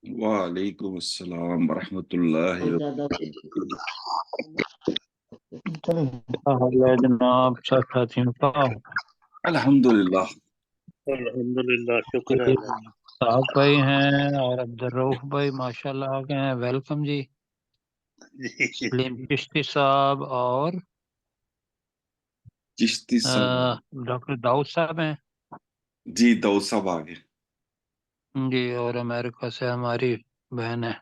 وعلیکم السلام ورحمۃ اللہ وبرکاتہ۔ کیا حال ہے جناب؟ سب ساتھیوں کا الحمدللہ۔ الحمدللہ، شکر ہے اللہ۔ صاحب بھائی ہیں اور عبدالرؤف بھائی ماشاءاللہ آ گئے ہیں، ویلکم جی۔ سلیم چشتی صاحب اور چشتی صاحب ڈاکٹر داؤد صاحب ہیں جی، داؤد صاحب آگے جی، اور امریکہ سے ہماری بہن ہے۔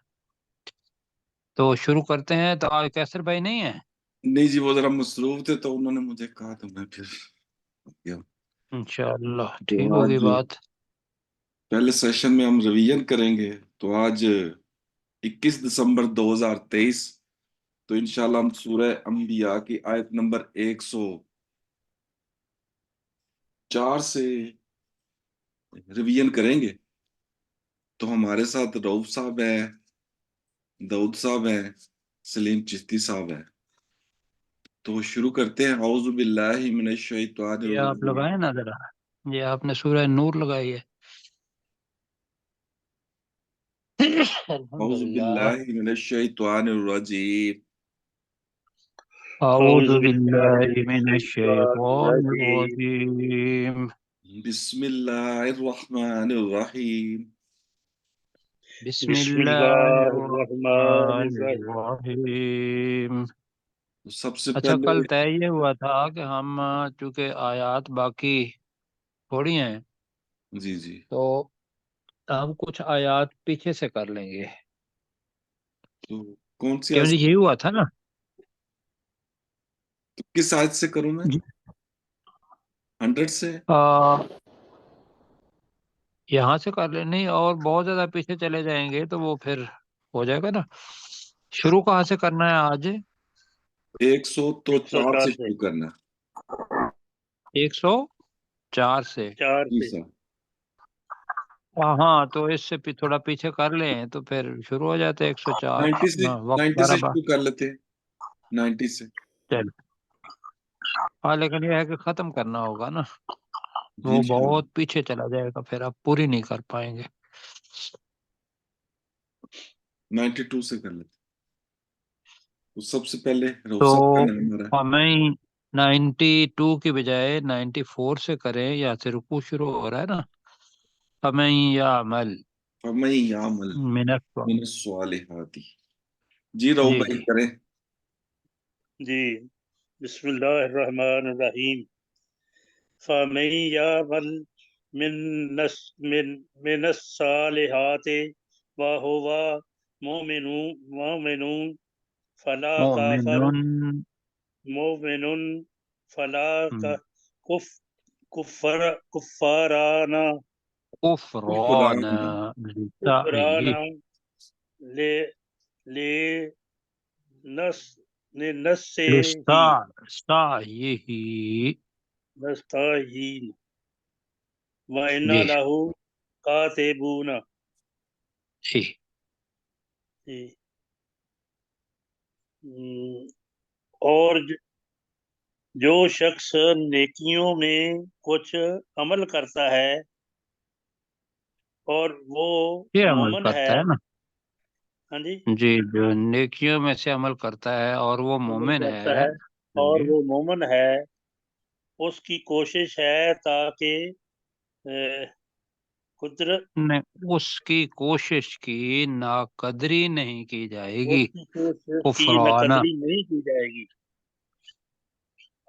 تو شروع کرتے ہیں۔ تو آج کیسر بھائی نہیں ہیں؟ نہیں جی، وہ ذرا مصروف تھے تو انہوں نے مجھے کہا تو میں پھر گیا۔ انشاءاللہ تو ٹھیک ہوگی آج بات۔ پہلے سیشن میں ہم ریویژن کریں گے، تو آج 21 دسمبر 2023، تو انشاءاللہ ہم سورہ انبیاء کی آیت نمبر 104 سے ریویژن کریں گے۔ تو ہمارے ساتھ رؤف صاحب ہیں، داؤد صاحب ہیں، سلیم چشتی صاحب ہیں۔ تو شروع کرتے ہیں۔ اعوذ باللہ من الشیطان یہ آپ الرجیم۔ لگائیں نا ذرا، یہ آپ نے سورہ نور لگائی ہے۔ اعوذ الحمدللہ۔ باللہ من الشیطان الرجیم۔ اعوذ اعوذ باللہ باللہ من من الشیطان الشیطان الرجیم۔ الرجیم۔ بسم اللہ الرحمن الرحیم۔ بسم بسم اللہ اللہ الرحمن الرحمن الرحیم۔ الرحیم۔ سب سے اچھا، پہلے کل طے یہ ہوا تھا کہ ہم چونکہ آیات باقی تھوڑی ہیں جی جی تو ہم کچھ آیات پیچھے سے کر لیں گے، تو کون سی کیوں آیت جی سے؟ یہی ہوا تھا نا تو کس آیت سے کروں میں؟ جی 100 سے؟ یہاں سے کر لیں، نہیں اور بہت زیادہ پیچھے چلے جائیں گے تو وہ پھر ہو جائے گا نا۔ شروع کہاں سے کرنا ہے آج؟ 104 104 سے سے، شروع کرنا۔ 104 سے۔ 4 جی سے۔ سر۔ ہاں تو اس سے تھوڑا پیچھے کر لیں تو پھر شروع ہو جاتے 104۔ 90 سے وقت 90 سے برابر شروع کر لیتے ہیں۔ 90 سے۔ چل۔ ہاں لیکن یہ ہے کہ ختم کرنا ہوگا نا، جی وہ انشاءاللہ بہت پیچھے چلا جائے گا، پھر آپ پوری نہیں کر پائیں گے۔ 92 سے کر لیتے ہیں۔ تو سب سے پہلے رؤف تو صاحب کا نام آ رہا ہے۔ ہمیں 92 کی بجائے 94 سے کریں، یا سے رکوع شروع ہو رہا ہے نا۔ ہمیں یعمل فَمَن یعمل من الصالحات۔ من الصالحات۔ جی رؤف جی بھائی جی کریں۔ جی، بسم اللہ الرحمن الرحیم۔ فَمَن يَعْمَلْ من الصالحات وَهُوَ مُؤْمِنٌ فَلَا مومن كفران کفران لسعیہ لنفسه سعیہ۔ نستعين وَإِنَّ جی لَهُ كَاتِبُونَ۔ جی اور جو شخص نیکیوں میں کچھ عمل کرتا ہے اور وہ یہ عمل مومن کرتا ہے، ہے نا، ہاں جی، جی جو نیکیوں میں سے عمل کرتا ہے اور وہ عمل مومن کرتا ہے، ہے اور جی وہ مومن ہے، اس کی کوشش ہے تاکہ قدرت نہیں، اس کی کوشش کی ناقدری نہیں کی جائے اس گی، کی کوشش کی کفرانہ۔ ناقدری نہیں کی جائے گی،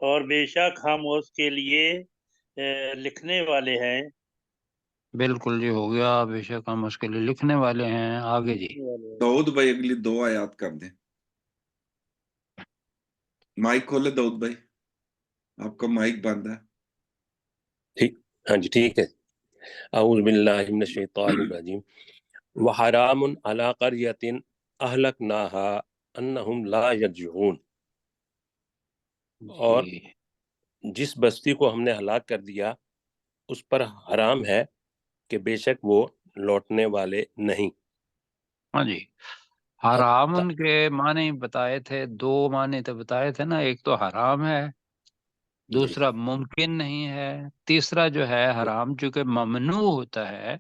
اور بے شک ہم اس کے لیے لکھنے والے ہیں۔ بالکل جی، ہو گیا، بے شک ہم اس کے لیے لکھنے والے ہیں۔ آگے جی داؤد بھائی اگلی 2 آیات کر دیں۔ مائک کھولے داؤد بھائی، آپ کا مائک بند ہے۔ ٹھیک، ہاں جی ٹھیک ہے۔ اعوذ باللہ من الشیطان الرجیم۔ وحرام علی قریۃ اہلکناہا انہم لا یرجعون۔ اور جی جس بستی کو ہم نے ہلاک کر دیا اس پر حرام ہے کہ بے شک وہ لوٹنے والے نہیں۔ ہاں جی، حرام حتی ان کے معنی بتائے تھے، دو معنی تو بتائے تھے نا، ایک تو حرام ہے، جی دوسرا ممکن نہیں ہے، تیسرا جو ہے حرام چونکہ ممنوع ہوتا ہے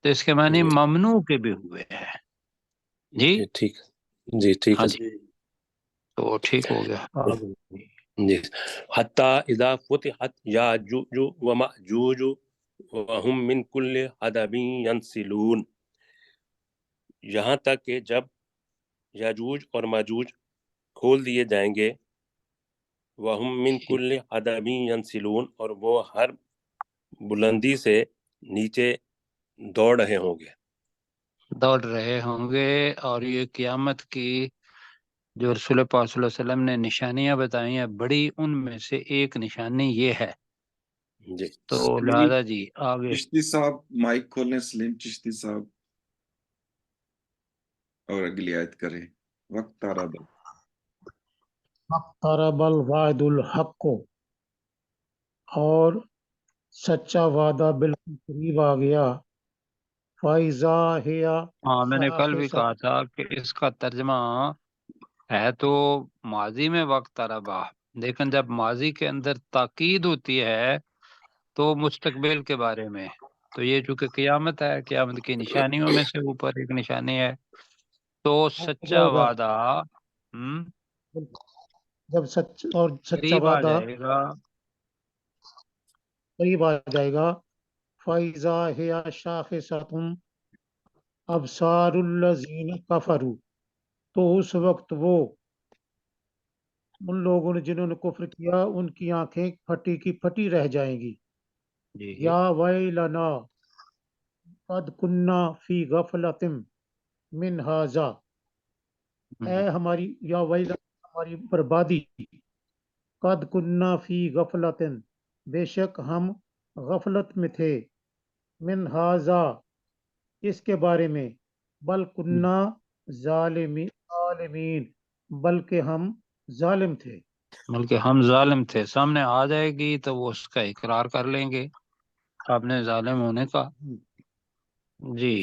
تو اس کے معنی جی ممنوع کے بھی ہوئے ہیں جی۔ جی ٹھیک جی ٹھیک ہاں ہے جی، تو ٹھیک ہو گیا سر جی حتی اذا فتحت یاجوج وماجوج وهم من کل حدب ینسلون، یہاں تک کہ جب یاجوج اور ماجوج کھول دیے جائیں گے، وہم من کل حدب ینسلون، اور وہ ہر بلندی سے نیچے دوڑ رہے ہوں گے۔ دوڑ رہے ہوں گے، اور یہ قیامت کی جو رسول پاک صلی اللہ علیہ وسلم نے نشانیاں بتائی ہیں، بڑی ان میں سے ایک نشانی یہ ہے، جی تو سلیم لہذا جی آگے۔ چشتی صاحب مائک کھولیں، سلیم چشتی صاحب، اور اگلی آیت کریں۔ وقت آراب اقترب الوعد الحق، اور سچا وعدہ بالکل قریب آ گیا، فَإِذَا هِيَ ہاں میں نے کل بھی شَاخِصَةٌ، کہا تھا کہ اس کا ترجمہ ہے تو ماضی میں وقت طربا، لیکن جب ماضی کے اندر تاکید ہوتی ہے تو مستقبل کے بارے میں، تو یہ چونکہ قیامت ہے، قیامت کی نشانیوں میں سے اوپر ایک نشانی ہے، تو سچا جائے گا وعدہ جب سچا قریب آ وعدہ جائے گا۔ قریب آ جائے گا، فَإِذَا هِيَ شَاخِصَةٌ أَبْصَارُ الَّذِينَ كَفَرُوا، تو اس وقت وہ ان لوگوں نے جنہوں نے کفر کیا ان کی آنکھیں پھٹی کی پھٹی رہ جائیں گی، جی یا ویلنا قد کننا فی غفلۃ من ھذا، اے ہماری، یا ویلنا ہماری بربادی، قد کننا فی غفلۃ، بے شک ہم غفلت میں تھے، من ھذا اس کے بارے میں، بل کننا ظالمین بلکہ ہم ظالم تھے۔ بلکہ ہم ظالم تھے، سامنے آ جائے گی تو وہ اس کا اقرار کر لیں گے آپ نے ظالم ہونے کا۔ جی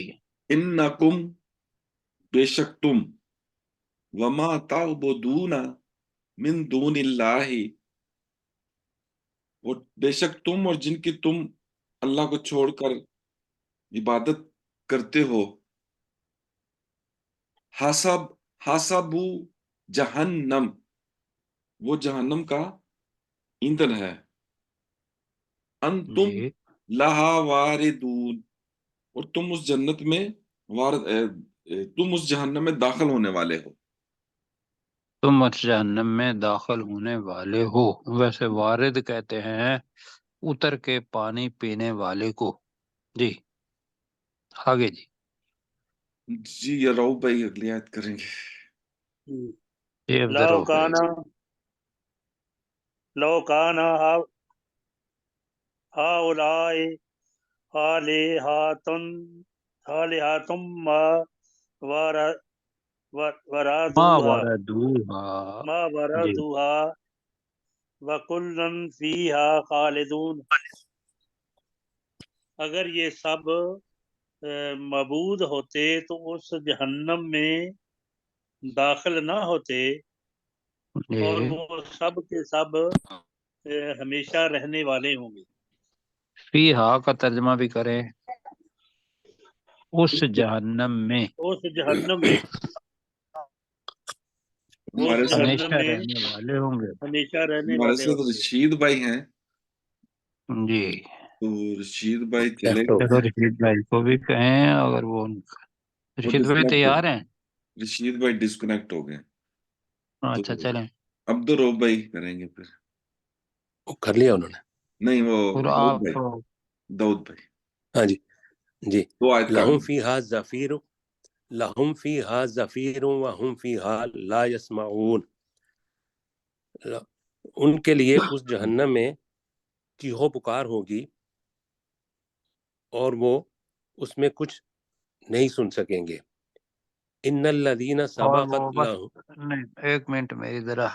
انکم، بے شک تم، وما تعبدون من دون اللہ، اور بے شک تم اور جن کی تم اللہ کو چھوڑ کر عبادت کرتے ہو، حسبو جہنم، وہ جہنم کا ایندھن ہے، انتم جی لہا واردون، اور تم اس جنت میں تم اس جہنم میں داخل ہونے والے ہو۔ تم اس جہنم میں داخل ہونے والے ہو، ویسے وارد کہتے ہیں اتر کے پانی پینے والے کو۔ جی آگے جی جی یا رو بھائی اگلی آیت کریں گے۔ جی افضل لو روح بھائی۔ کانا ہؤلاء آلہۃ ما ما وردوها وردوها جی وکلا فیہا خالدون، اگر یہ سب معبود ہوتے تو اس جہنم میں داخل نہ ہوتے، اور جی وہ سب کے سب ہمیشہ رہنے والے ہوں گے۔ فیہا کا ترجمہ بھی کریں، اس جہنم میں اس جہنم میں ہمارے اس ساتھ جہنم ہمیشہ میں رہنے والے ہوں گے۔ ہمیشہ رہنے ہمارے والے ساتھ ہوں گے۔ رشید بھائی ہیں، جی تو رشید بھائی چلے لیفٹ ہو گئے چلو ہیں، رشید بھائی کو بھی کہیں، اگر وہ وہ رشید بھائی ڈسکنیکٹ ہو تیار ہیں؟ گئے، رشید بھائی ڈسکنیکٹ ہو گئے، تو اچھا چلیں، عبدالروب بھائی کریں گے پھر، کر لیا انہوں نے؟ نہیں وہ پھر داؤد آپ بھائی، داؤد بھائی ہاں جی جی دو آیت کا لہم فیہا زفیر، لہم فیہا زفیر وہم فیہا لا یسمعون، ان کے لیے اس جہنم میں چیخو پکار ہوگی اور وہ اس میں کچھ نہیں سن سکیں گے۔ ان الذین اور وہ سبقت بس لہم، نہیں، ایک منٹ میری ذرا،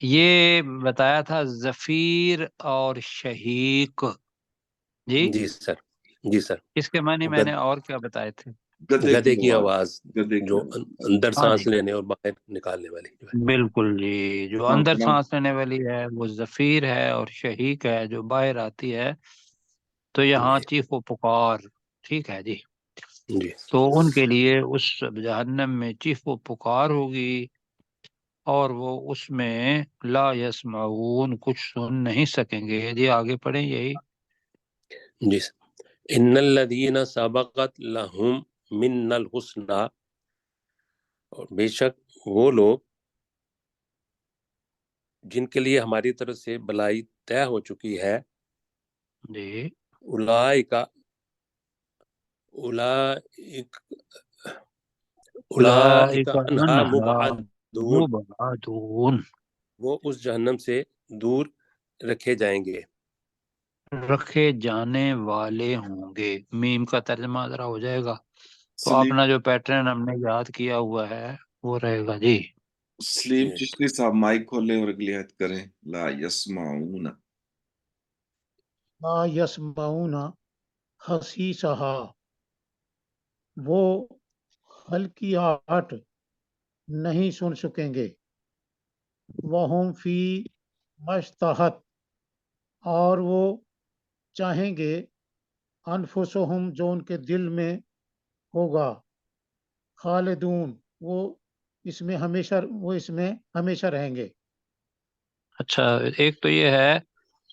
یہ بتایا تھا زفیر اور شہیق، جی جی سر، جی سر، اس کے معنی میں نے اور کیا بتائے تھے؟ گدھے کی آواز گدھے کی جو آواز۔ اندر ہاں سانس جی لینے اور باہر نکالنے والی جو ہے۔ بالکل جی، جو ہاں اندر قرآن سانس لینے والی ہے وہ زفیر ہے، اور شہیق ہے جو باہر آتی ہے، تو یہاں جی چیخ و پکار، ٹھیک ہے جی، جی تو ان کے لیے اس جہنم میں چیخ و پکار ہوگی، اور وہ اس میں لا یسمعون، کچھ سن نہیں سکیں گے۔ جی آگے پڑھیں یہی۔ جی ان الذین سبقت لہم من الحسنى، اور بے شک وہ لوگ جن کے لیے ہماری طرف سے بلائی طے ہو چکی ہے، جی اولئک اولئک اولئک اولئک عنہا عنہا مبعدون، مبعدون، وہ اس جہنم سے دور رکھے جائیں گے۔ رکھے جانے والے ہوں گے۔ میم کا ترجمہ ذرا ہو جائے گا تو سلیم اپنا جو پیٹرن ہم نے یاد کیا ہوا ہے وہ رہے گا جی۔ سلیم چشتی صاحب مائک کھولیں اور اگلی آیت کریں۔ لا یسمعون، لا یسمعون حسیسہا، وہ ہلکی آہٹ نہیں سن سکیں گے، وہم فی مشتہت، اور وہ چاہیں گے، انفسہم، جو ان کے دل میں ہوگا، خالدون، وہ اس میں ہمیشہ رہیں گے۔ اچھا ایک تو یہ ہے،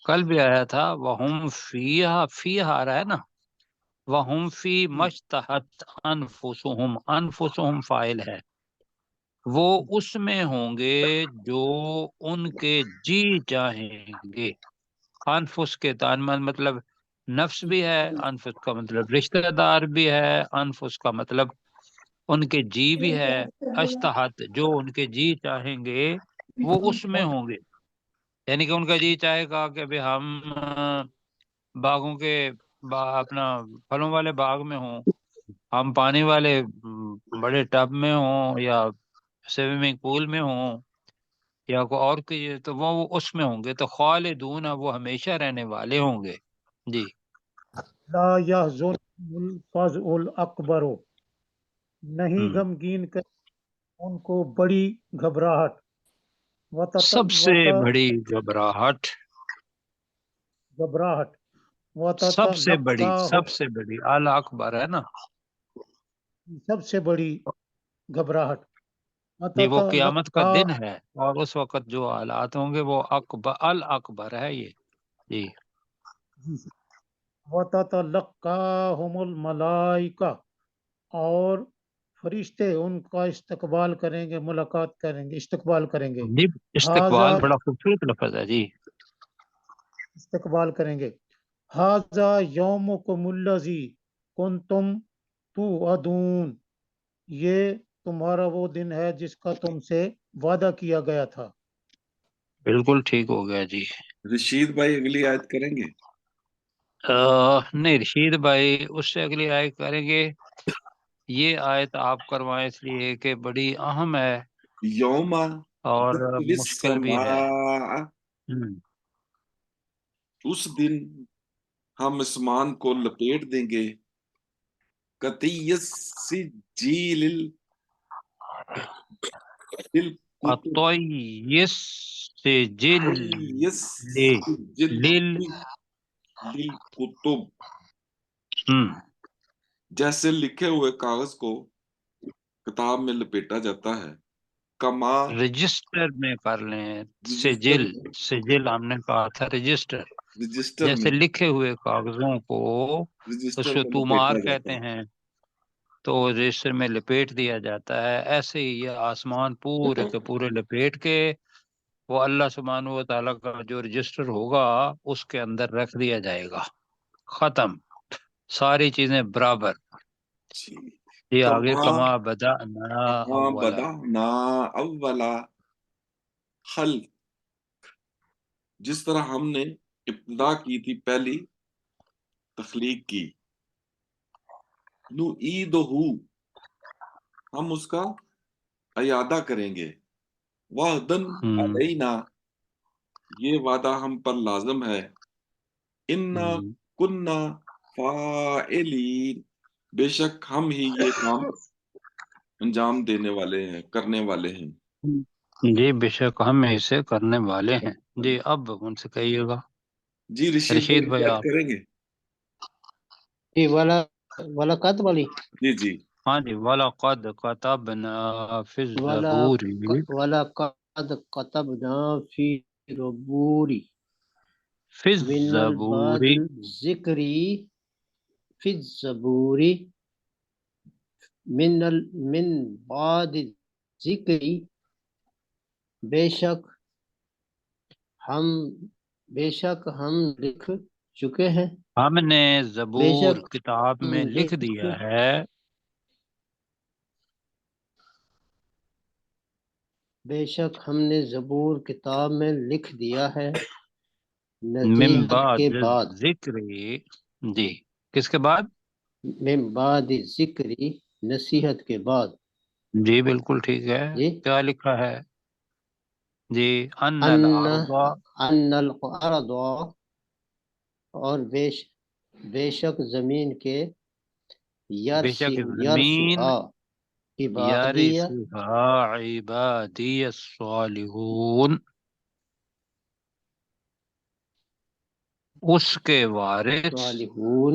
کل بھی آیا تھا وَهُمْ فِيهَا، فِيهَا آ رہا ہے نا، وَهُمْ فِي مَشْتَهَتْ أَنفُسُهُمْ، أنفسهم فاعل ہے، وہ اس میں ہوں گے جو ان کے جی چاہیں گے۔ انفس کے دانمن مطلب نفس بھی ہے، انفس کا مطلب رشتہ دار بھی ہے، انفس کا مطلب ان کے جی بھی ہے، اشتہت جو ان کے جی چاہیں گے وہ اس میں ہوں گے، یعنی کہ ان کا جی چاہے گا کہ بھی ہم باغوں کے اپنا پھلوں والے باغ میں ہوں، ہم پانی والے بڑے ٹب میں ہوں، یا سوئمنگ پول میں ہوں، یا کوئی اور کی، تو وہ اس میں ہوں گے، تو خالدون، وہ ہمیشہ رہنے والے ہوں گے جی۔ لا یحزنہم الفزع الاکبر، نہیں غمگین کر ان کو بڑی گھبراہٹ، سب سے بڑی گھبراہٹ، سب سے بڑی، سب سے بڑی، اعلی اکبر ہے نا سب سے بڑی گھبراہٹ، یہ، وہ قیامت کا دن ہے، اور اس وقت جو حالات ہوں گے وہ اکبر، الاکبر ہے یہ جی۔ وَتَتَلَقَّاهُمُ الْمَلَائِکَہ، اور فرشتے ان کا استقبال کریں گے، ملاقات کریں گے، استقبال کریں گے، جی استقبال ھذا، بڑا خوبصورت لفظ ہے جی۔ استقبال کریں گے، ھذا یومکم الذی کنتم توعدون، یہ تمہارا وہ دن ہے جس کا تم سے وعدہ کیا گیا تھا۔ بالکل ٹھیک ہو گیا جی۔ رشید بھائی اگلی آیت کریں گے۔ نہیں رشید بھائی اس سے اگلی آیت کریں گے، یہ آیت آپ کروائیں اس لیے کہ بڑی اہم ہے یوم اور تطوی مشکل بھی ہے۔ السماء، اس دن ہم اسمان کو لپیٹ دیں گے، کطی السجیل بالکتب، اطیس سے جل لے لل بالکتب، ہم، جیسے لکھے ہوئے کاغذ کو کتاب میں لپیٹا جاتا ہے، کما رجسٹر میں کر لیں، رجسٹر سجل، سجل ہم نے کہا تھا رجسٹر، جیسے میں لکھے ہوئے کاغذوں کو اس رجسٹر کو میں تومار لپیٹا جاتا کہتے ہے۔ ہیں، تو رجسٹر میں لپیٹ دیا جاتا ہے، ایسے ہی یہ آسمان پورے کے پورے لپیٹ کے وہ اللہ سبحانہ و تعالیٰ کا جو رجسٹر ہوگا اس کے اندر رکھ دیا جائے گا، ختم، ساری چیزیں برابر۔ یہ آگے کما بدأنا اولا، بدأنا اولا خلق، جس طرح ہم نے ابتدا کی تھی پہلی تخلیق کی، نعیدہ، ہم اس کا اعادہ کریں گے، وعدن علینا، یہ وعدہ ہم پر لازم ہے، انا کننا فاعلین، بے شک ہم ہی یہ کام انجام دینے والے ہیں، کرنے والے ہیں. جی بے شک ہم اسے کرنے والے ہیں. جی اب ان سے کہیے گا. جی رشید رشید بھائی یاد آپ. کریں گے؟ جی ولاقت والی جی جی. ہاں جی. وَلَقَدْ كَتَبْنَا فِي الزَّبُورِ ولاقد كتبنا في الزبور فِي من الزَّبُورِ بعد الذکر فی الزبور من بعد الذکر بے شک ہم لکھ چکے ہیں ہم نے بے زبور شک کتاب میں لکھ دیا ہے. بے شک ہم نے زبور کتاب میں لکھ دیا ہے من نصیحت بعد کے بعد ذکر. جی کس کے بعد؟ من بعد ذکر نصیحت کے بعد. جی بالکل ٹھیک ہے. جی کیا لکھا ہے؟ جی ان ان الارض. الارض اور بے شک زمین کے بے شک زمین یرثها عبادی یرثها عبادی الصالحون، اس کے وارث صالحون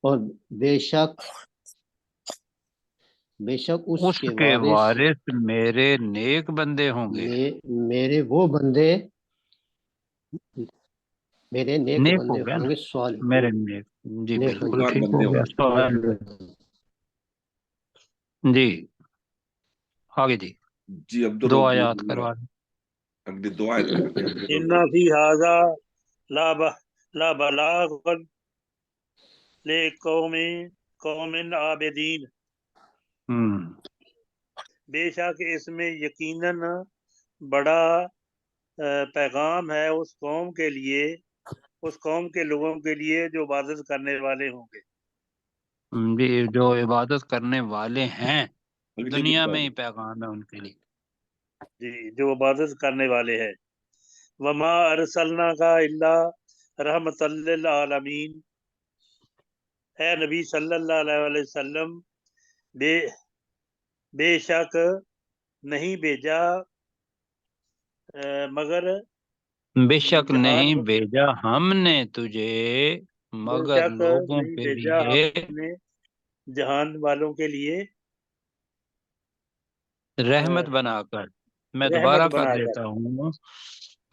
اور بے شک اس کے وارث میرے نیک بندے ہوں گے. میرے وہ بندے میرے نیک نیک بندے ہو گیا ہوں نا، گے صالحون میرے نیک. جی نیک بالکل نیکوکار ٹھیک بندے ہو گیا. ہوں گے. سوال جی آگے جی. جی عبد دو الرب آیات کروا دیں. اگلی دو آیت کرتے ہیں عبد ان الرب. فی هذا لا بلاغ قوم عابدین. بے شک اس میں یقیناً بڑا پیغام ہے اس قوم کے لیے، اس قوم کے لوگوں کے لیے جو عبادت کرنے والے ہوں گے. جی جو عبادت کرنے والے ہیں اگلی دنیا بھی میں ہی پیغام ہے ان کے لیے. جی جو عبادت کرنے والے ہیں. وما ارسلناک الا رحمۃ للعالمین. اے نبی صلی اللہ علیہ وسلم بے شک نہیں بھیجا مگر بے شک جہان نہیں بھیجا ہم نے تجھے بے مگر شک لوگوں نہیں کے بھیجا لیے ہم نے جہان والوں کے لیے رحمت بنا کر. میں رحمت دوبارہ کر بنا کر. دیتا ہوں.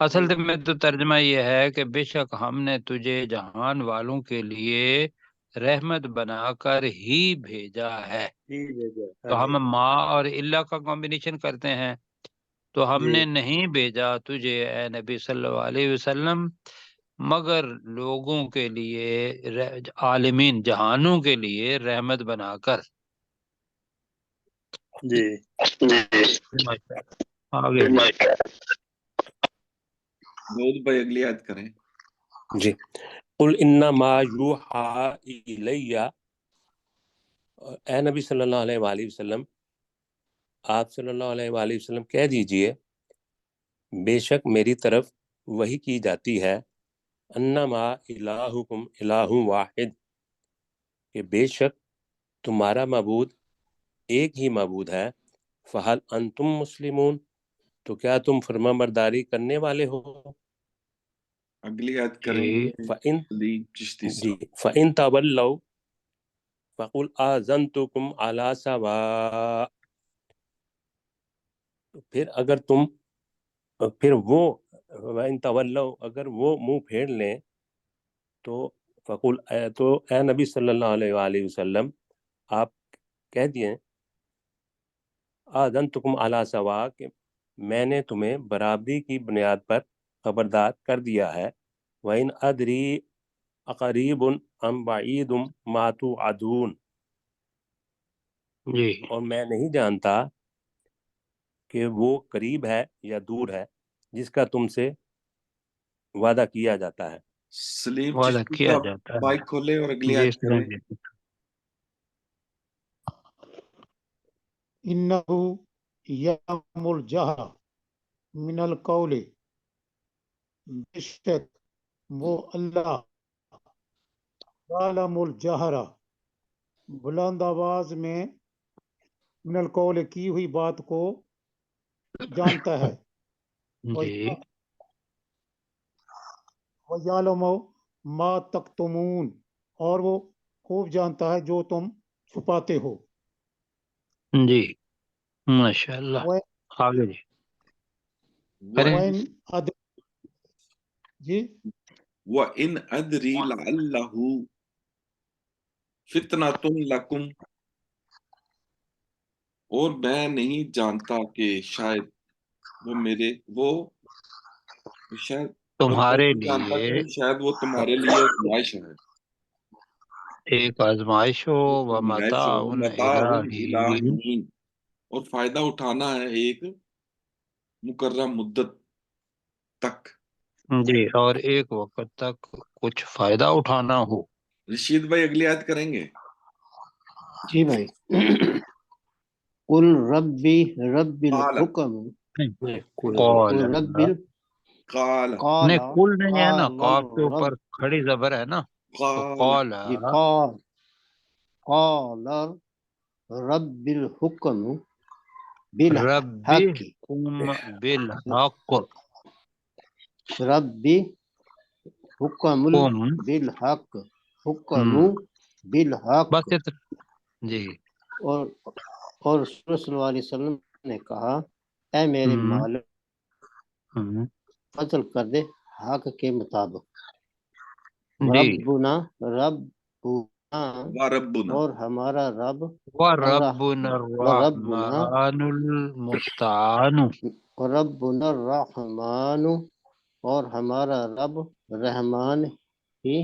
اصل جی میں تو ترجمہ یہ ہے کہ بے شک ہم نے تجھے جہان والوں کے لیے رحمت بنا کر ہی بھیجا ہے. جی بھیجا. ہاں تو جی ہم ما اور اللہ کا کمبینیشن کرتے ہیں. تو ہم جی نے نہیں بھیجا تجھے اے نبی صلی اللہ علیہ وسلم مگر لوگوں کے لیے عالمین جہانوں کے لیے رحمت بنا کر. جی آگے داؤد بھائی اگلی آیت کریں. جی قل انما یوحا الیہ. اے نبی صلی اللہ علیہ وآلہ وسلم آپ صلی اللہ علیہ وآلہ وسلم کہہ دیجئے بے شک میری طرف وحی کی جاتی ہے انما الہکم الہ واحد کہ بے شک تمہارا معبود ایک ہی معبود ہے. فہل انتم مسلمون تو کیا تم فرما برداری کرنے والے ہو. اگلی آیت کریں گے فَإِن سلیم چشتی جی صاحب. فَإِن تَوَلَّوْا فَقُلْ آذَنْتُكُمْ عَلَىٰ سَوَاءٍ. پھر اگر تم پھر وہ وَإِن تَوَلَّوْا اگر وہ منہ پھیر لیں تو فقل تو اے نبی صلی اللہ علیہ وآلہ وسلم آپ کہہ دیں آذَنْتُكُمْ عَلَىٰ سَوَاءٍ کہ میں نے تمہیں برابری کی بنیاد پر خبردار کر دیا ہے. وَإِنْ أَدْرِي اقریب ام بعید ما توعدون. جی اور میں نہیں جانتا کہ وہ قریب ہے یا دور ہے جس کا تم سے وعدہ کیا جاتا ہے. سلیم وعدہ چشتی کیا صاحب جاتا ہے. مائک کھولے اور اگلی جی آیت کریں. انہو یعلم الجہر من القول بے شک وہ اللہ یعلم الجہر بلند آواز میں من القول کی ہوئی بات کو جانتا ہے جی وَيَعْلَمُ مَا تَكْتُمُونَ اور وہ خوب جانتا ہے جو تم چھپاتے ہو جی ماشاء اللہ آگے جی کریں وَإِنْ أَدْرِ جی وَإِنْ أَدْرِي لَعَلَّهُ فِتْنَةٌ لَكُمْ اور میں نہیں جانتا کہ شاید وہ شاید اور میں تمہارے نہیں جانتا لیے کہ شاید وہ تمہارے لیے آزمائش ہے ایک آزمائش ہو و متاع متاع الہی الہین اور فائدہ اٹھانا ہے ایک مقررہ مدت تک. جی اور ایک وقت تک کچھ فائدہ اٹھانا ہو. رشید بھائی اگلی آیت کریں گے. جی بھائی. قل ربی رب الحکم قال قل رب قال نہیں کل نہیں ہے نا، قال قاف کے الرب اوپر کھڑی زبر ہے نا، تو قال قال قال رب الحکم ربی بالحق کم بالحق ربی حکم کم بالحق حکم بالحق. بس جی اور رسول صلی اللہ علیہ وسلم نے کہا اے میرے مالک فضل کر دے حق کے مطابق. جی ربنا وربنا اور ہمارا رب وربنا الرحمن المستعان ربنا الرحمن اور ہمارا رب رحمان ہی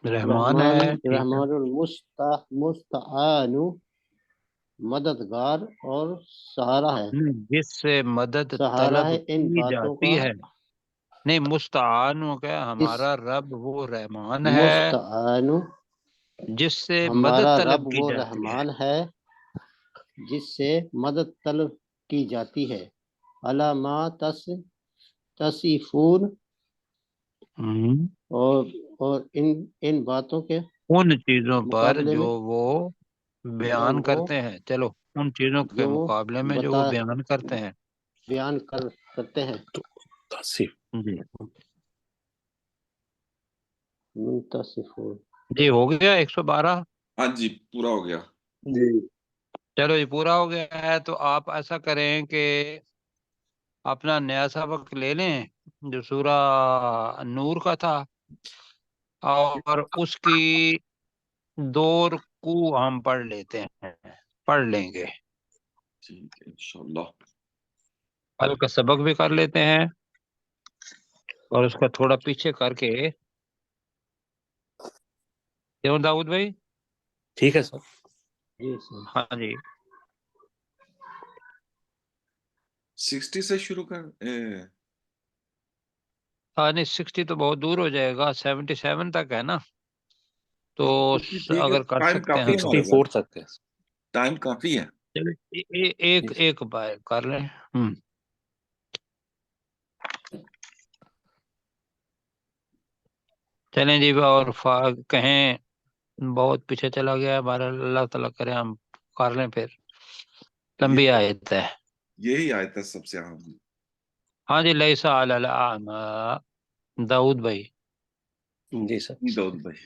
رحمان ہے. ٹھیک ہے رحمان المستعان مددگار اور سہارا ہے. جس سے مدد سہارا طلب ہے ان کی باتوں جاتی کا. ہے. نہیں مستعان ہو گیا ہمارا رب وہ رحمان ہے مستعان جس سے مدد ہمارا طلب رب کی وہ جاتی ہے. رحمان ہے جس سے مدد طلب کی جاتی ہے. علامات تصیفون اور ان باتوں کے ان چیزوں پر مقابلے جو میں وہ بیان کرتے ہیں. چلو ان چیزوں کے جو وہ مقابلے میں جو وہ بیان کرتے ہیں. بیان کرتے ہیں. جی منتصفون. جی ہو گیا 112. ہاں جی پورا ہو گیا. جی چلو یہ پورا ہو گیا ہے تو آپ ایسا کریں کہ اپنا نیا سبق لے لیں جو سورہ نور کا تھا اور اس کی 2 رکوع ہم پڑھ لیتے ہیں، پڑھ لیں گے. ٹھیک ہے انشاءاللہ. کل کا سبق بھی کر لیتے ہیں اور اس کا تھوڑا پیچھے کر کے. کیوں داؤد بھائی؟ ٹھیک ہے سر. جی سر. ہاں جی 60 سے شروع کر ہاں نہیں 60 تو بہت دور ہو جائے گا، 77 تک ہے نا، تو ٹھیک ہے اگر کر ٹائم سکتے ہیں کافی ہے تو ہمارے پاس. 64 تک ہے. ٹائم کافی ہے. چلے ایک بار کر لیں. چلیں جی اور کہیں بہت پیچھے چلا گیا ہمارا، اللہ تعالیٰ کرے ہم کر لیں پھر. لمبی آیت ہے. یہی آیت ہے سب سے اہم. ہاں جی لیسا علی الاعمى داؤد بھائی. جی سر. داؤد بھائی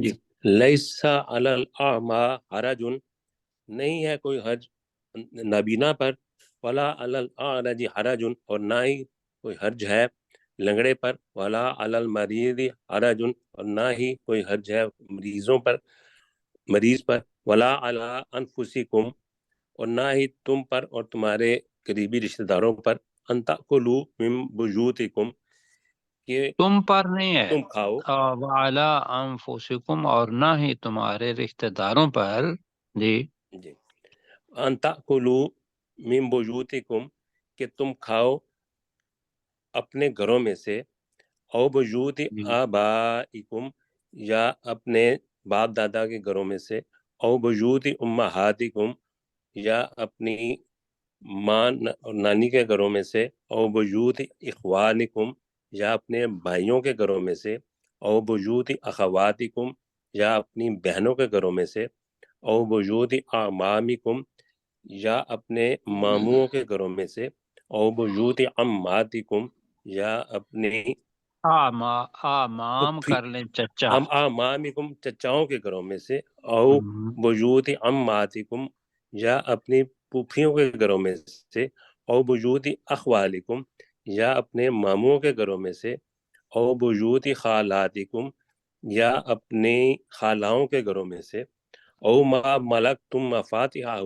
جی لیسا علی الاعمى حرج نہیں ہے کوئی حرج نابینا پر، ولا علی الاعرج حرج اور نہ ہی کوئی حرج ہے لنگڑے پر، ولا علی المریض حرج اور نہ ہی کوئی حرج ہے مریض پر، ولا علی انفسکم اور نہ ہی تم پر اور تمہارے قریبی رشتہ داروں پر، ان تأکلوا من بیوتکم کہ تم پر نہیں ہے، تم کھاؤ، وعلی انفسکم اور نہ ہی تمہارے رشتہ داروں پر. جی جی ان تأکلوا من بیوتکم کہ تم کھاؤ اپنے گھروں میں سے، او بیوت آبائکم یا اپنے باپ دادا کے گھروں میں سے، او بیوت امہاتکم یا اپنی ماں اور نانی کے گھروں میں سے، او بیوت اخوانکم یا اپنے بھائیوں کے گھروں میں سے، او بیوت اخواتکم یا اپنی بہنوں کے گھروں میں سے، او وجود اعمامکم یا اپنے ماموں کے گھروں میں سے، او وجود عماتکم یا اپنے آمام کر لیں چچا. امامکم چچاؤں کے گھروں میں سے، او وجود عماتکم یا اپنی پھوپھیوں کے گھروں میں سے، او وجود اخوالکم یا اپنے ماموں کے گھروں میں سے، او وجود خالاتکم یا اپنی خالاؤں کے گھروں میں سے، او ما ملکتم مفاتحہ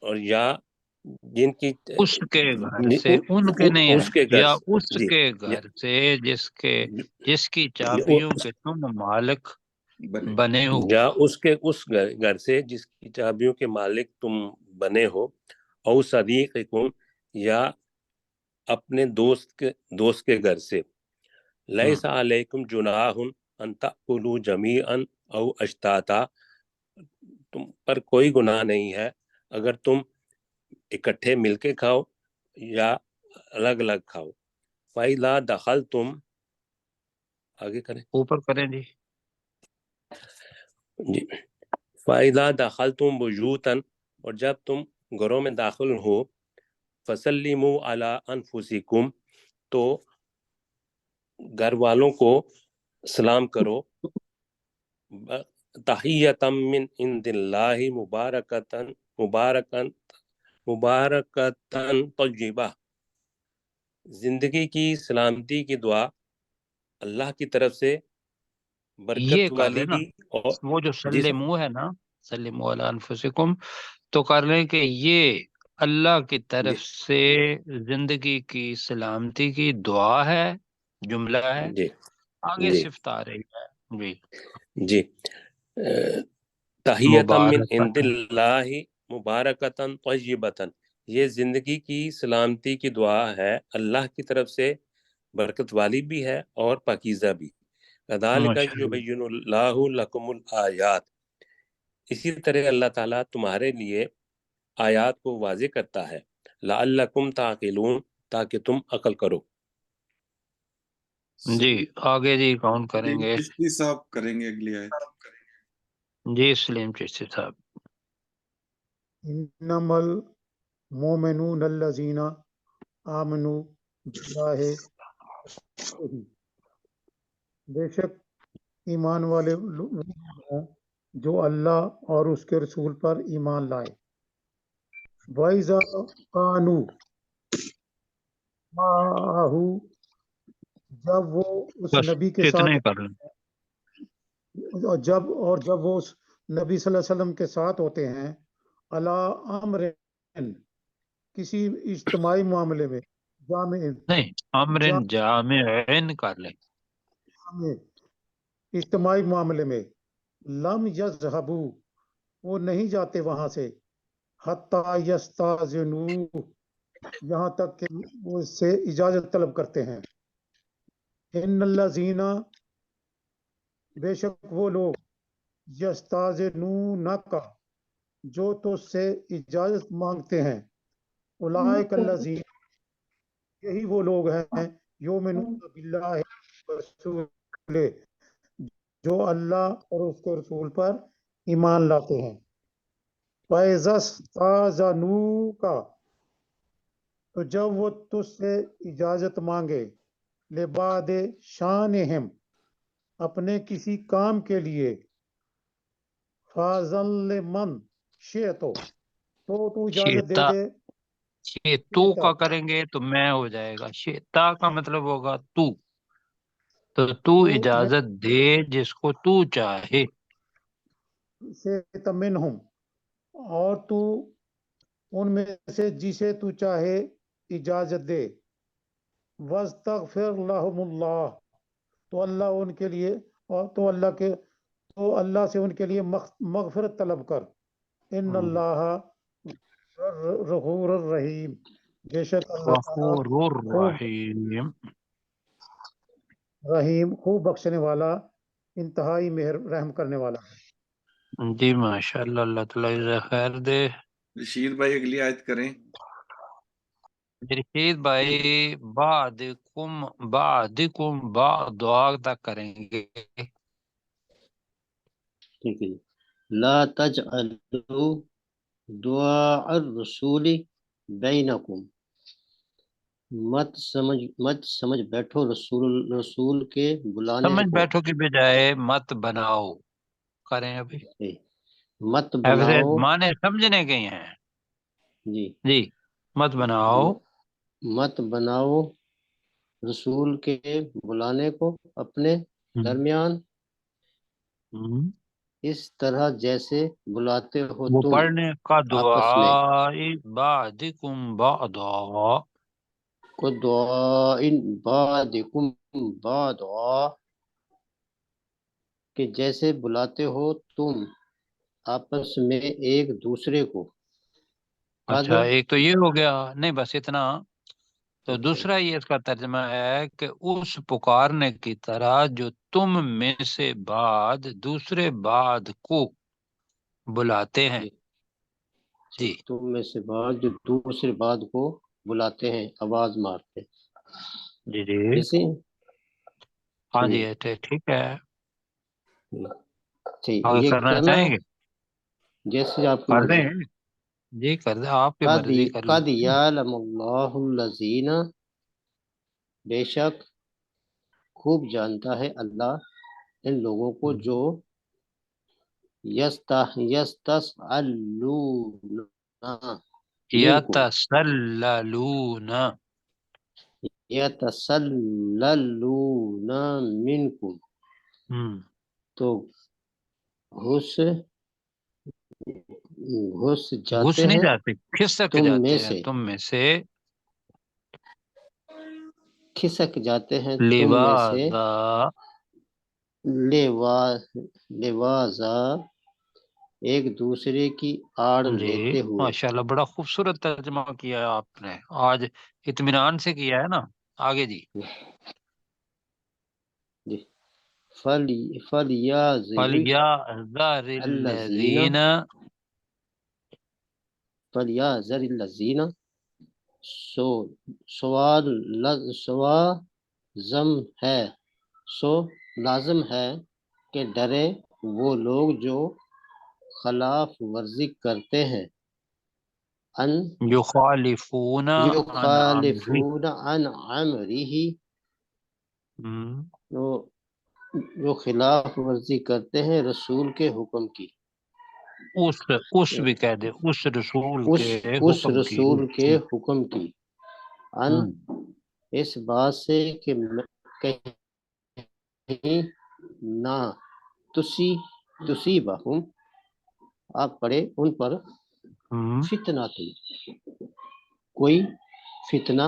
اور یا جن کی اس کے گھر سے، ان کے نہیں اس کے ہے، گھر یا سے، اس جی، کے گھر سے جس کی چابیوں کے تم مالک بنے بنے ہو. یا اس کے اس گھر سے جس کی چابیوں کے مالک تم بنے ہو، او صدیقکم یا اپنے دوست کے گھر سے، لیس علیکم جناح ان تأکلوا جمیعا او اشتاتا، تم پر کوئی گناہ نہیں ہے اگر تم اکٹھے مل کے کھاؤ یا الگ الگ کھاؤ. فَإِذَا دَخَلْتُمْ، آگے کریں اوپر کریں جی. جی. فَإِذَا دَخَلْتُمْ بُيُوتًا، اور جب تم گھروں میں داخل ہو، فَسَلِّمُوا عَلَىٰ أَنفُسِكُمْ، تو گھر والوں کو سلام کرو، تحیۃ من عند اللہ مبارکتاً طیبہ، زندگی کی سلامتی کی دعا اللہ کی طرف سے یہ برکت کر لیں نا، والی، اور وہ جو جس سلمو ہے نا، سلمو علی انفسکم، تو کر لیں کہ یہ اللہ کی طرف سے زندگی کی سلامتی کی دعا ہے، جملہ ہے، جی آگے جی صفت آ رہی ہے. جی. جی. تحیۃ من عند مبارک. اللہ مبارکتاً طیبتاً، یہ زندگی کی سلامتی کی دعا ہے اللہ کی طرف سے، برکت والی بھی ہے اور پاکیزہ بھی. کذالک ماشاءاللہ. یبین اللہ لکم الآیات، اسی طرح اللہ تعالیٰ تمہارے لیے آیات کو واضح کرتا ہے، لعلکم تعقلون، تاکہ تم عقل کرو. جی آگے جی کون کریں سلیم گے؟ چشتی صاحب کریں گے اگلی آیت. جی سلیم چشتی صاحب. انما المؤمنون الذین آمنوا باللہ، بے شک ایمان والے لوگ ہیں جو اللہ اور اس کے رسول پر ایمان لائے. وَإِذَا كَانُوا مَعَهُ، جب وہ اس بس نبی کے اتنے ساتھ، ہی کر لیں. جب وہ اس نبی صلی اللہ علیہ وسلم کے ساتھ ہوتے ہیں، علی امر، کسی اجتماعی معاملے میں، جامع نہیں، امرن جامعین کر لیں. اجتماعی معاملے میں، لم یذهبوا، وہ نہیں جاتے وہاں سے، حتی یستاذنوہ، یہاں تک کہ وہ اس سے اجازت طلب کرتے ہیں. ان الذین، بے شک وہ لوگ، یستاذنونک، جو تو سے اجازت مانگتے ہیں، اولئک الذین، یہی وہ لوگ ہیں، یؤمنون باللہ ورسولہ، جو اللہ اور اس کے رسول پر ایمان لاتے ہیں. فَإِذَا اسْتَأْذَنُوكَ، تو جب وہ تجھ سے اجازت مانگے، لِبَعْضِ شَأْنِهِمْ، اپنے کسی کام کے لیے، فَأْذَن لِمَنْ شِئْتَ، تو اجازت دے شیتا، دے. شیتو کا کریں گے تو میں ہو جائے گا، شیتا کا مطلب ہوگا تو اجازت دے جس کو تو چاہے. شِئْتَ مِنْهُمْ، اور تو ان میں سے جسے تو چاہے اجازت دے. وَاسْتَغْفِرْ لَهُمُ اللَّهُ، تو اللہ ان کے لیے، اور تو اللہ سے ان کے لیے مغفرت طلب کر. ان اللہ غفور الرحیم، بے شک اللہ تعالیٰ غفور خوب الرحیم. رحیم، خوب بخشنے والا، انتہائی رحم کرنے والا ہے. جی ماشاء اللہ، اللہ تعالیٰ جزائے خیر دے. رشید بھائی اگلی آیت کریں. رشید بھائی بعدکم بعد دعا تک کریں گے. ٹھیک ہے جی. لا تجعلوا دعاء الرسول بینکم، مت سمجھ بیٹھو رسول کے بلانے سمجھ کو. بیٹھو کی بجائے مت بناؤ کریں ابھی. مت ایسے بناؤ معنی سمجھنے کے ہیں جی، جی. مت بناؤ مت بناؤ رسول کے بلانے کو اپنے درمیان، ہم، اس طرح جیسے بلاتے ہو وہ تم پڑھنے کا آپس میں. دعاء بعضکم بعضا. کو دعائن بعدکم بعضا، کہ جیسے بلاتے ہو تم آپس میں ایک دوسرے کو. قد اچھا ایک تو یہ ہو گیا، نہیں بس اتنا. تو اچھا دوسرا یہ اس کا ترجمہ ہے کہ اس پکارنے کی طرح جو تم میں سے بعد دوسرے بعد کو بلاتے ہیں. جی، جی تم میں سے بعض جو دوسرے بعد کو بلاتے ہیں، آواز مارتے ہیں. جی جی جیسے ہاں جی چلیے ٹھیک ہے. ٹھیک آگے یہ کرنا کرنا چاہیں ہے گے جیسے آپ کی کر مرضی. دیں جی کر دیں آپ کی مرضی کر قد لیتے ہیں. یعلم اللہ الذین، بے شک خوب جانتا ہے اللہ ان لوگوں کو جو یستسألون منکم، یتسللون یتسللون منکم، ہم، تو گھس گھس جاتے نہیں ہیں جاتے کھسک تم جاتے میں ہیں سے، تم میں سے کھسک جاتے ہیں تم میں سے، لباسا. لوازا ایک دوسرے کی آڑ جی لیتے ہوئے. ماشاءاللہ بڑا خوبصورت ترجمہ کیا ہے آپ نے آج، اطمینان سے کیا ہے نا. آگے جی. جی. فلیعذر فَلْيَحْذَرِ الذین الَّذِينَ فلیعذر الذین، سو سوال سوازم ہے، سو لازم ہے کہ ڈرے وہ لوگ جو خلاف ورزی کرتے ہیں، ان يخالفون عن عمره. یخالفون عن امرہ، ہم، جو خلاف ورزی کرتے ہیں رسول کے حکم کی، اس بھی کہہ دے اس رسول اس کے اس حکم کی. رسول کے حکم کی، ان ہم، اس بات سے کہ کہیں نہ تصیبہم آپ پڑھے ان پر ہم، فتنہ کوئی فتنہ،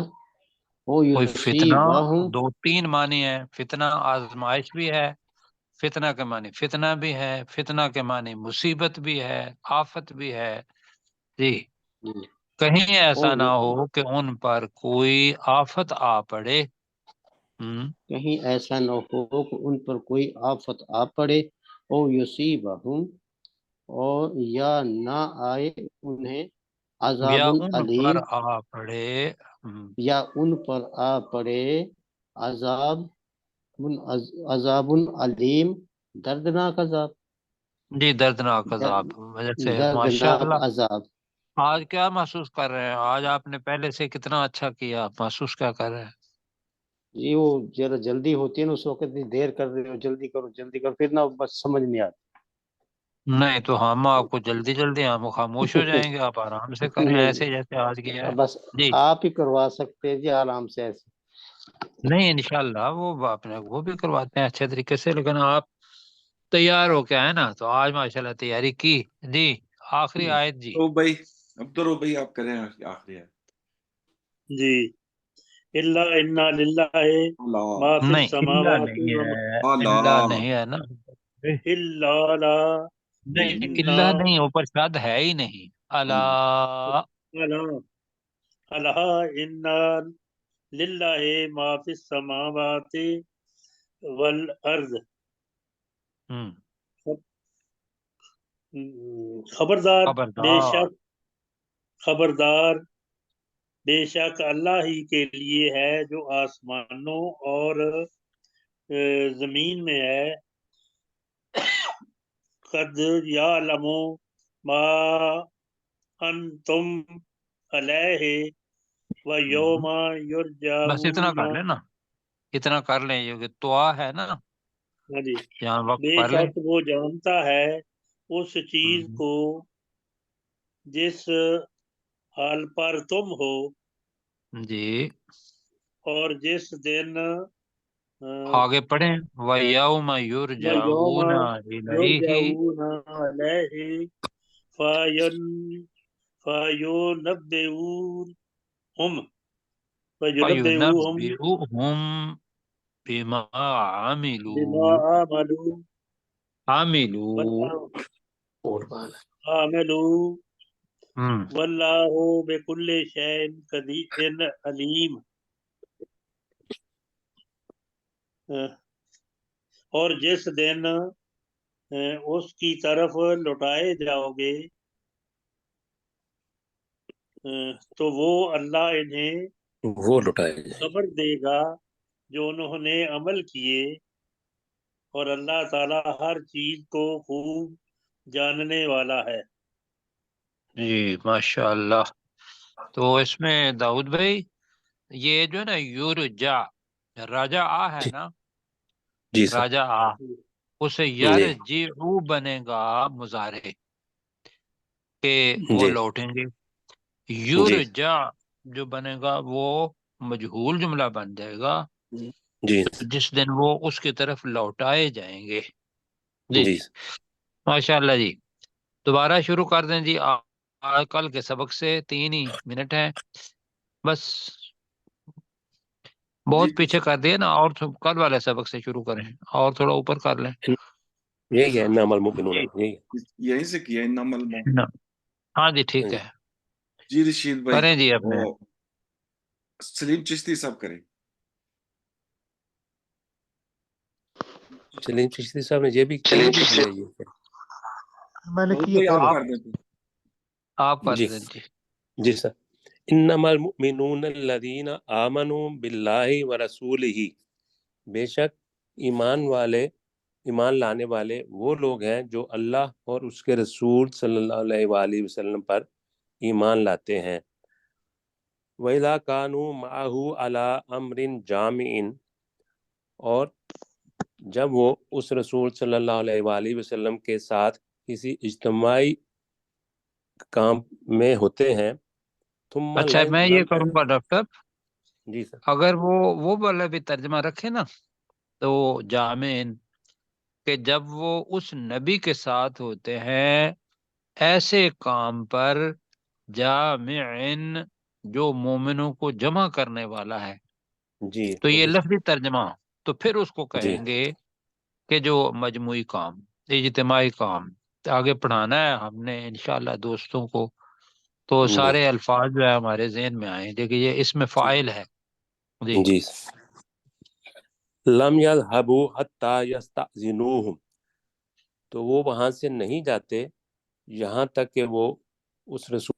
ہو کوئی فتنہ. یصیبہم، دو تین معنی ہے فتنہ، آزمائش بھی ہے. فتنہ کے معنی فتنہ بھی ہے، فتنہ کے معنی مصیبت بھی ہے، آفت بھی ہے. جی کہیں ایسا نہ ہو کہ ان پر کوئی آفت آ پڑے. ہم، کہیں ایسا نہ ہو کہ ان پر کوئی آفت آ پڑے، او یصیبہم، اور یا نہ آئے انہیں عذاب یا ان پر علیم، آ پڑے. ہم، یا ان پر آ پڑے عذاب عذاب علیم، دردناک عذاب، جی دردناک عذاب. جیسے دردناک ماشاءاللہ عذاب. آج کیا محسوس کر رہے ہیں؟ آج آپ نے پہلے سے کتنا اچھا کیا، محسوس کیا کر رہے ہیں؟ جی وہ ذرا جلدی ہوتی ہے نا اس وقت، اتنی دیر کر رہے ہو، جلدی کرو پھر نہ بس سمجھ نہیں آتی. نہیں تو ہم آپ کو جلدی جلدی ہم خاموش ہو جائیں گے، آپ آرام سے کریں نہیں ایسے جیسے آج کیا ہے. بس جی آپ ہی کروا سکتے ہیں جی آرام سے ایسے. نہیں انشاءاللہ وہ آپ نے وہ بھی کرواتے ہیں اچھے طریقے سے، لیکن آپ تیار ہو کے آئے نا تو آج ماشاءاللہ تیاری کی. جی آخری آیت جی. تو بھائی اب تو رو بھائی آپ کریں آخری ہے. جی الا انا للہ ما فی نہیں اللہ السماوات نہیں و ما ہے، اللہ اللہ نہیں ہے نا. الا لا نہیں انا اللہ نہیں، اوپر شاد ہے ہی نہیں. اللہ الا الا انا للہ ما فی السماوات والارض. ہم، خبردار بے خبردار. شک خبردار بے شک اللہ ہی کے لیے ہے جو آسمانوں اور زمین میں ہے. قد یعلم ما انتم علیہ ویوم بس اتنا یرجعون. کر لیں نا، اتنا کر لیں، یہ کہ دعا ہے نا، ہاں جی. یہاں وقت بے پڑھ لیں. شک وہ جانتا ہے اس چیز کو جس حال پر تم ہو، جی اور جس دن آگے پڑھیں. وَيَوْمَ وَيَوْمَ يُرْجَعُونَ إِلَيْهِ يرجعون علیہ فَيُنَبِّئُوهُم فَيُنَبِّئُهُم بِمَا بما عَمِلُوا عملوا ہم، واللہ بكل شيء قدیر علیم. اور جس دن اس کی طرف لوٹائے جاؤ گے تو وہ اللہ انہیں وہ لٹائے جائیں. خبر دے گا جو انہوں نے عمل کیے، اور اللہ تعالی ہر چیز کو خوب جاننے والا ہے. جی ماشاء اللہ. تو اس میں داؤد بھائی یہ جو ہے نا یورجا، راجا آ ہے نا، جی سر. راجا آ، اسے جی یرجعو بنے گا مضارع کہ وہ جی لوٹیں گے. جی یورجا جو بنے گا وہ مجہول جملہ بن جائے گا جی جس دن وہ اس کی طرف لوٹائے جائیں گے. جی جی ماشاء اللہ. جی دوبارہ شروع کر دیں جی. کل کے سبق سے 3 ہی منٹ ہیں بس، بہت جی پیچھے کر دیا نا. اور کل والے سبق سے شروع کریں اور تھوڑا اوپر کر لیں. یہی ہے انما المؤمنون، جی یہی ہے. یہیں سے کیا انما المؤمنون. ہاں جی ٹھیک ہے، جی رشید بھائی کریں جی اپنے. وہ سلیم چشتی صاحب کریں. سلیم چشتی صاحب نے یہ بھی کیا یہ. میں نے داؤد کیے بھائی آپ پہلے. کر دیتے. آپ کر جی دیں جی. جی سر. انما المؤمنون الذین آمنوا باللہ ورسولہ، بے شک ایمان لانے والے وہ لوگ ہیں جو اللہ اور اس کے رسول صلی اللہ علیہ وآلہ وسلم پر ایمان لاتے ہیں. وَإِذَا كَانُوا مَعَهُ عَلَىٰ أَمْرٍ جَامِعٍ، اور جب وہ اس رسول صلی اللہ علیہ وآلہ وسلم کے ساتھ کسی اجتماعی کام میں ہوتے ہیں. ثم اچھا میں یہ کروں گا ڈاکٹر، جی سر. اگر وہ والا بھی ترجمہ رکھے نا تو جامعین، کہ جب وہ اس نبی کے ساتھ ہوتے ہیں ایسے کام پر، جامعین جو مومنوں کو جمع کرنے والا ہے، جی تو یہ جی لفظی ترجمہ، تو پھر اس کو جی کہیں گے کہ جو مجموعی کام، اجتماعی کام. آگے پڑھانا ہے ہم نے انشاءاللہ دوستوں کو، تو جی سارے الفاظ جو ہے ہمارے ذہن میں آئیں. دیکھیے یہ اس میں فاعل ہے. جی جی. لم يذهبوا حتى يستأذنوهم، تو وہ وہاں سے نہیں جاتے یہاں تک کہ وہ اس رسول